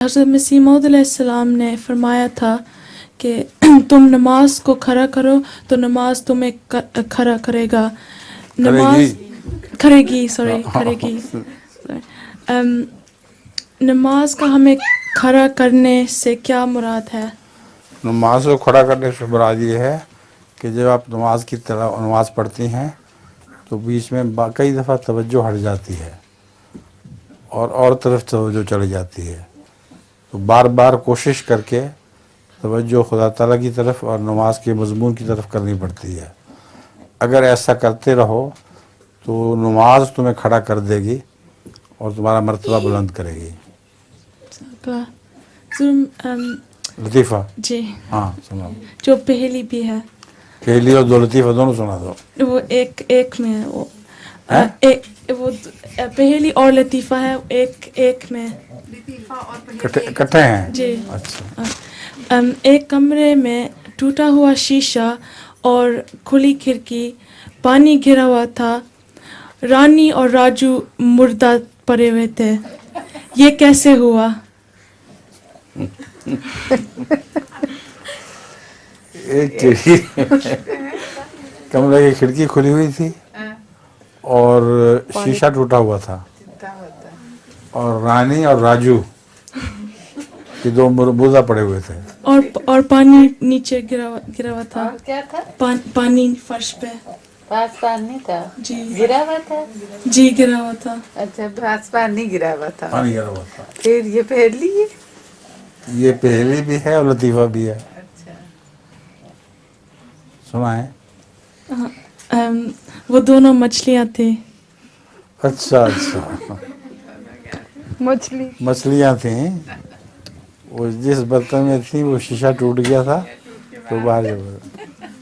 حضرت مسیح موعود علیہ السلام نے فرمایا تھا کہ تم نماز کو کھڑا کرو تو نماز تمہیں کھڑا کرے گا. نماز کرے گی نماز کا ہمیں کھڑا کرنے سے کیا مراد ہے؟ نماز کو کھڑا کرنے سے مراد یہ ہے کہ جب آپ نماز پڑھتی ہیں تو بیچ میں کئی دفعہ توجہ ہٹ جاتی ہے اور طرف توجہ چلی جاتی ہے، تو بار بار کوشش کر کے توجہ خدا تعالیٰ کی طرف اور نماز کے مضمون کی طرف کرنی پڑتی ہے. اگر ایسا کرتے رہو تو نماز تمہیں کھڑا کر دے گی اور تمہارا مرتبہ بلند کرے گی. لطیفہ جی ہاں سناؤ. جو پہلی بھی ہے، پہلی اور دو لطیفہ دونوں سنا دو. وہ ایک میں وہ پہلی اور لطیفہ ہے ایک میں کٹھے ہیں. جی. اچھا. ایک کمرے میں ٹوٹا ہوا شیشہ اور کھلی کھڑکی، پانی گرا ہوا تھا، رانی اور راجو مردہ پڑے ہوئے تھے. یہ کیسے ہوا؟ ایک کمرے کی کھڑکی کھلی ہوئی تھی اور شیشہ ٹوٹا ہوا تھا، اور رانی اور راجو یہ دو مردہ پڑے ہوئے تھے، اور پانی نیچے گرا ہوا تھا. کیا تھا؟ پانی فرش پہ. پاس پانی تھا. جی گرا ہوا تھا. جی گرا ہوا تھا. اچھا پاس پانی گرا ہوا تھا. پانی گرا ہوا تھا. پھر یہ پہلی ہے، یہ پہلی بھی ہے اور لطیفہ بھی ہے. اچھا سنا ہے. وہ دونوں مچھلیاں تھیں. اچھا مچھلیاں تھیں، وہ جس برتن میں تھیں وہ شیشہ ٹوٹ گیا تھا تو باہر